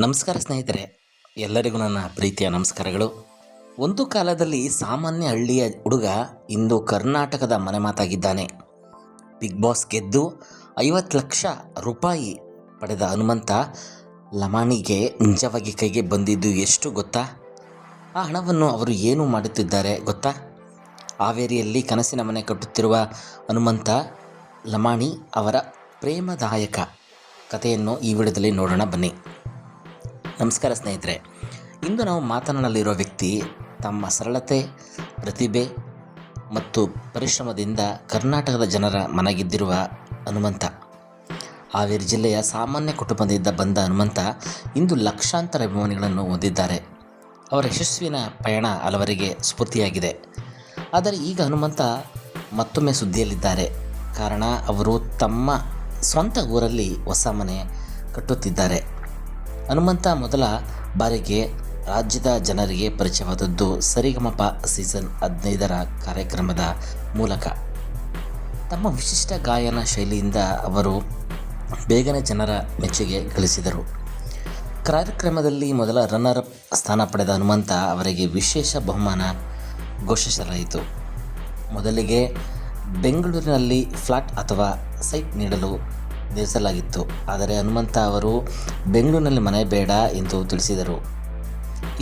ನಮಸ್ಕಾರ ಸ್ನೇಹಿತರೆ, ಎಲ್ಲರಿಗೂ ನನ್ನ ಪ್ರೀತಿಯ ನಮಸ್ಕಾರಗಳು. ಒಂದು ಕಾಲದಲ್ಲಿ ಸಾಮಾನ್ಯ ಹಳ್ಳಿಯ ಹುಡುಗ ಇಂದು ಕರ್ನಾಟಕದ ಮನೆ ಮಾತಾಗಿದ್ದಾನೆ. ಬಿಗ್ ಬಾಸ್ ಗೆದ್ದು 50 ಲಕ್ಷ ರೂಪಾಯಿ ಪಡೆದ ಹನುಮಂತ ಲಮಾಣಿಗೆ ನಿಜವಾಗಿ ಕೈಗೆ ಬಂದಿದ್ದು ಎಷ್ಟು ಗೊತ್ತಾ? ಆ ಹಣವನ್ನು ಅವರು ಏನು ಮಾಡುತ್ತಿದ್ದಾರೆ ಗೊತ್ತಾ? ಹಾವೇರಿಯಲ್ಲಿ ಕನಸಿನ ಮನೆ ಕಟ್ಟುತ್ತಿರುವ ಹನುಮಂತ ಲಮಾಣಿ ಅವರ ಪ್ರೇಮದಾಯಕ ಕಥೆಯನ್ನು ಈ ವಿಡಿಯೋದಲ್ಲಿ ನೋಡೋಣ ಬನ್ನಿ. ನಮಸ್ಕಾರ ಸ್ನೇಹಿತರೆ, ಇಂದು ನಾವು ಮಾತನಾಡಲಿರೋ ವ್ಯಕ್ತಿ ತಮ್ಮ ಸರಳತೆ, ಪ್ರತಿಭೆ ಮತ್ತು ಪರಿಶ್ರಮದಿಂದ ಕರ್ನಾಟಕದ ಜನರ ಮನಗೆದ್ದಿರುವ ಹನುಮಂತ. ಹಾವೇರಿ ಜಿಲ್ಲೆಯ ಸಾಮಾನ್ಯ ಕುಟುಂಬದಿಂದ ಬಂದ ಹನುಮಂತ ಇಂದು ಲಕ್ಷಾಂತರ ಅಭಿಮಾನಿಗಳನ್ನು ಹೊಂದಿದ್ದಾರೆ. ಅವರ ಯಶಸ್ವಿನ ಪಯಣ ಹಲವರಿಗೆ ಸ್ಫೂರ್ತಿಯಾಗಿದೆ. ಆದರೆ ಈಗ ಹನುಮಂತ ಮತ್ತೊಮ್ಮೆ ಸುದ್ದಿಯಲ್ಲಿದ್ದಾರೆ. ಕಾರಣ, ಅವರು ತಮ್ಮ ಸ್ವಂತ ಊರಲ್ಲಿ ಹೊಸ ಮನೆ ಕಟ್ಟುತ್ತಿದ್ದಾರೆ. ಹನುಮಂತ ಮೊದಲ ಬಾರಿಗೆ ರಾಜ್ಯದ ಜನರಿಗೆ ಪರಿಚಯವಾದದ್ದು ಸರಿಗಮಪ ಸೀಸನ್ 15ರ ಕಾರ್ಯಕ್ರಮದ ಮೂಲಕ. ತಮ್ಮ ವಿಶಿಷ್ಟ ಗಾಯನ ಶೈಲಿಯಿಂದ ಅವರು ಬೇಗನೆ ಜನರ ಮೆಚ್ಚುಗೆ ಗಳಿಸಿದರು. ಕಾರ್ಯಕ್ರಮದಲ್ಲಿ ಮೊದಲ ರನ್ನರ್ ಅಪ್ ಸ್ಥಾನ ಪಡೆದ ಹನುಮಂತ ಅವರಿಗೆ ವಿಶೇಷ ಬಹುಮಾನ ಘೋಷಿಸಲಾಯಿತು. ಮೊದಲಿಗೆ ಬೆಂಗಳೂರಿನಲ್ಲಿ ಫ್ಲಾಟ್ ಅಥವಾ ಸೈಟ್ ನೀಡಲು ನಿರ್ಧರಿಸಲಾಗಿತ್ತು. ಆದರೆ ಹನುಮಂತ ಅವರು ಬೆಂಗಳೂರಿನಲ್ಲಿ ಮನೆ ಬೇಡ ಎಂದು ತಿಳಿಸಿದರು.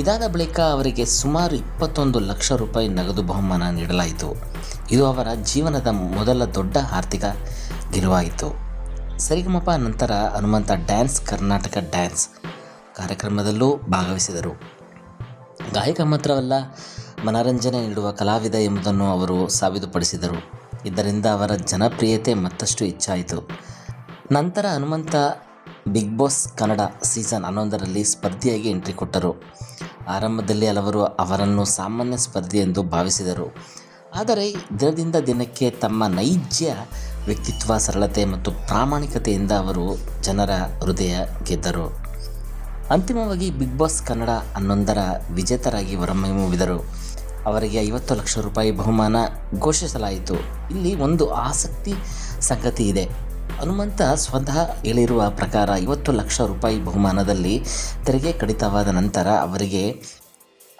ಇದಾದ ಬಳಿಕ ಅವರಿಗೆ ಸುಮಾರು 21 ಲಕ್ಷ ರೂಪಾಯಿ ನಗದು ಬಹುಮಾನ ನೀಡಲಾಯಿತು. ಇದು ಅವರ ಜೀವನದ ಮೊದಲ ದೊಡ್ಡ ಆರ್ಥಿಕ ಗೆಲುವಾಯಿತು. ಸರಿಗಮಪ ನಂತರ ಹನುಮಂತ ಡ್ಯಾನ್ಸ್ ಕರ್ನಾಟಕ ಡ್ಯಾನ್ಸ್ ಕಾರ್ಯಕ್ರಮದಲ್ಲೂ ಭಾಗವಹಿಸಿದರು. ಗಾಯಕ ಮಾತ್ರವಲ್ಲ, ಮನರಂಜನೆ ನೀಡುವ ಕಲಾವಿದ ಎಂಬುದನ್ನು ಅವರು ಸಾಬೀತುಪಡಿಸಿದರು. ಇದರಿಂದ ಅವರ ಜನಪ್ರಿಯತೆ ಮತ್ತಷ್ಟು ಹೆಚ್ಚಾಯಿತು. ನಂತರ Hanumantha Bigg Boss Kannada season 11ರಲ್ಲಿ ಸ್ಪರ್ಧಿಯಾಗಿ ಎಂಟ್ರಿ ಕೊಟ್ಟರು. ಆರಂಭದಲ್ಲಿ ಹಲವರು ಅವರನ್ನು ಸಾಮಾನ್ಯ ಸ್ಪರ್ಧಿ ಎಂದು ಭಾವಿಸಿದರು. ಆದರೆ ದಿನದಿಂದ ದಿನಕ್ಕೆ ತಮ್ಮ ನೈಜ ವ್ಯಕ್ತಿತ್ವ, ಸರಳತೆ ಮತ್ತು ಪ್ರಾಮಾಣಿಕತೆಯಿಂದ ಅವರು ಜನರ ಹೃದಯ ಗೆದ್ದರು. ಅಂತಿಮವಾಗಿ ಬಿಗ್ ಬಾಸ್ ಕನ್ನಡ 11ರ ವಿಜೇತರಾಗಿ ಹೊರಹೊಮ್ಮಿದರು. ಅವರಿಗೆ 50 ಲಕ್ಷ ರೂಪಾಯಿ ಬಹುಮಾನ ಘೋಷಿಸಲಾಯಿತು. ಇಲ್ಲಿ ಒಂದು ಆಸಕ್ತಿ ಸಂಗತಿ ಇದೆ. ಹನುಮಂತ ಸ್ವತಃ ಹೇಳಿರುವ ಪ್ರಕಾರ 50 ಲಕ್ಷ ರೂಪಾಯಿ ಬಹುಮಾನದಲ್ಲಿ ತೆರಿಗೆ ಕಡಿತವಾದ ನಂತರ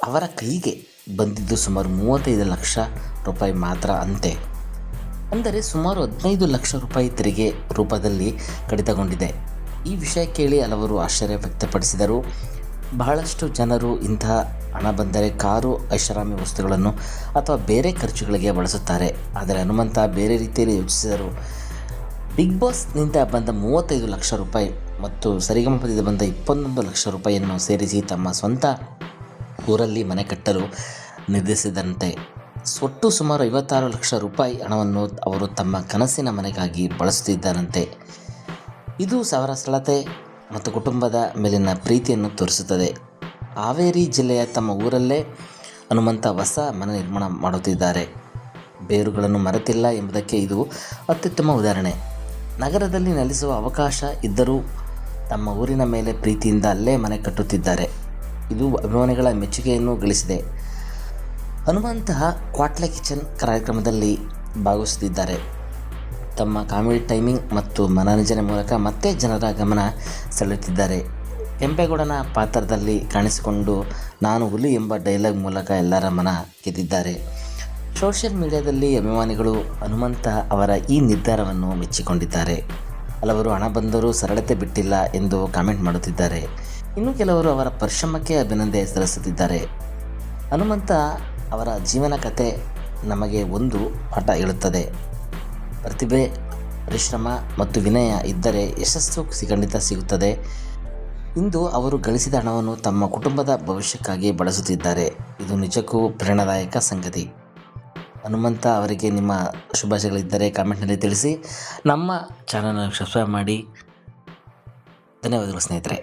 ಅವರ ಕೈಗೆ ಬಂದಿದ್ದು ಸುಮಾರು 35 ಲಕ್ಷ ರೂಪಾಯಿ ಮಾತ್ರ ಅಂತೆ. ಅಂದರೆ ಸುಮಾರು 15 ಲಕ್ಷ ರೂಪಾಯಿ ತೆರಿಗೆ ರೂಪದಲ್ಲಿ ಕಡಿತಗೊಂಡಿದೆ. ಈ ವಿಷಯ ಕೇಳಿ ಹಲವರು ಆಶ್ಚರ್ಯ ವ್ಯಕ್ತಪಡಿಸಿದರು. ಬಹಳಷ್ಟು ಜನರು ಇಂತಹ ಹಣ ಬಂದರೆ ಕಾರು, ಐಷಾರಾಮಿ ವಸ್ತುಗಳನ್ನು ಅಥವಾ ಬೇರೆ ಖರ್ಚುಗಳಿಗೆ ಬಳಸುತ್ತಾರೆ. ಆದರೆ ಹನುಮಂತ ಬೇರೆ ರೀತಿಯಲ್ಲಿ ಯೋಚಿಸಿದರು. ಬಿಗ್ ಬಾಸ್ನಿಂದ ಬಂದ 35 ಲಕ್ಷ ರೂಪಾಯಿ ಮತ್ತು ಸರಿಗಮಪದಿಂದ ಬಂದ 21 ಲಕ್ಷ ರೂಪಾಯಿಯನ್ನು ಸೇರಿಸಿ ತಮ್ಮ ಸ್ವಂತ ಊರಲ್ಲಿ ಮನೆ ಕಟ್ಟಲು ನಿರ್ಧರಿಸಿದಂತೆ. ಒಟ್ಟು ಸುಮಾರು 56 ಲಕ್ಷ ರೂಪಾಯಿ ಹಣವನ್ನು ಅವರು ತಮ್ಮ ಕನಸಿನ ಮನೆಗಾಗಿ ಬಳಸುತ್ತಿದ್ದಾರಂತೆ. ಇದು ಅವರ ಸರಳತೆ ಮತ್ತು ಕುಟುಂಬದ ಮೇಲಿನ ಪ್ರೀತಿಯನ್ನು ತೋರಿಸುತ್ತದೆ. ಹಾವೇರಿ ಜಿಲ್ಲೆಯ ತಮ್ಮ ಊರಲ್ಲೇ ಹನುಮಂತ ಹೊಸ ಮನೆ ನಿರ್ಮಾಣ ಮಾಡುತ್ತಿದ್ದಾರೆ. ಬೇರುಗಳನ್ನು ಮರೆತಿಲ್ಲ ಎಂಬುದಕ್ಕೆ ಇದು ಅತ್ಯುತ್ತಮ ಉದಾಹರಣೆ. ನಗರದಲ್ಲಿ ನೆಲೆಸುವ ಅವಕಾಶ ಇದ್ದರೂ ತಮ್ಮ ಊರಿನ ಮೇಲೆ ಪ್ರೀತಿಯಿಂದ ಅಲ್ಲೇ ಮನೆ ಕಟ್ಟುತ್ತಿದ್ದಾರೆ. ಇದು ಅಭಿಮಾನಿಗಳ ಮೆಚ್ಚುಗೆಯನ್ನು ಗಳಿಸಿದೆ. ಹನುಮಂತ ಕ್ವಾಟ್ಲೆ ಕಿಚನ್ ಕಾರ್ಯಕ್ರಮದಲ್ಲಿ ಭಾಗವಹಿಸುತ್ತಿದ್ದಾರೆ. ತಮ್ಮ ಕಾಮಿಡಿ ಟೈಮಿಂಗ್ ಮತ್ತು ಮನರಂಜನೆ ಮೂಲಕ ಮತ್ತೆ ಜನರ ಗಮನ ಸೆಳೆಯುತ್ತಿದ್ದಾರೆ. ಕೆಂಪೇಗೌಡನ ಪಾತ್ರದಲ್ಲಿ ಕಾಣಿಸಿಕೊಂಡು ನಾನು ಹುಲಿ ಎಂಬ ಡೈಲಾಗ್ ಮೂಲಕ ಎಲ್ಲರ ಮನ ಗೆದ್ದಿದ್ದಾರೆ. ಸೋಷಿಯಲ್ ಮೀಡಿಯಾದಲ್ಲಿ ಅಭಿಮಾನಿಗಳು ಹನುಮಂತ ಅವರ ಈ ನಿರ್ಧಾರವನ್ನು ಮೆಚ್ಚಿಕೊಂಡಿದ್ದಾರೆ. ಹಲವರು ಹಣ ಬಂದರೂ ಸರಳತೆ ಬಿಟ್ಟಿಲ್ಲ ಎಂದು ಕಾಮೆಂಟ್ ಮಾಡುತ್ತಿದ್ದಾರೆ. ಇನ್ನು ಕೆಲವರು ಅವರ ಪರಿಶ್ರಮಕ್ಕೆ ಅಭಿನಂದನೆ ಸಲ್ಲಿಸುತ್ತಿದ್ದಾರೆ. ಹನುಮಂತ ಅವರ ಜೀವನ ಕಥೆ ನಮಗೆ ಒಂದು ಪಾಠ ಹೇಳುತ್ತದೆ. ಪ್ರತಿಭೆ, ಪರಿಶ್ರಮ ಮತ್ತು ವಿನಯ ಇದ್ದರೆ ಯಶಸ್ಸು ಖಂಡಿತ ಸಿಗುತ್ತದೆ. ಇಂದು ಅವರು ಗಳಿಸಿದ ಹಣವನ್ನು ತಮ್ಮ ಕುಟುಂಬದ ಭವಿಷ್ಯಕ್ಕಾಗಿ ಬಳಸುತ್ತಿದ್ದಾರೆ. ಇದು ನಿಜಕ್ಕೂ ಪ್ರೇರಣಾದಾಯಕ ಸಂಗತಿ. ಹನುಮಂತ ಅವರಿಗೆ ನಿಮ್ಮ ಶುಭಾಶಯಗಳಿದ್ದರೆ ಕಾಮೆಂಟ್ನಲ್ಲಿ ತಿಳಿಸಿ. ನಮ್ಮ ಚಾನಲ್ನ ಸಬ್ಸ್ಕ್ರೈಬ್ ಮಾಡಿ. ಧನ್ಯವಾದಗಳು ಸ್ನೇಹಿತರೆ.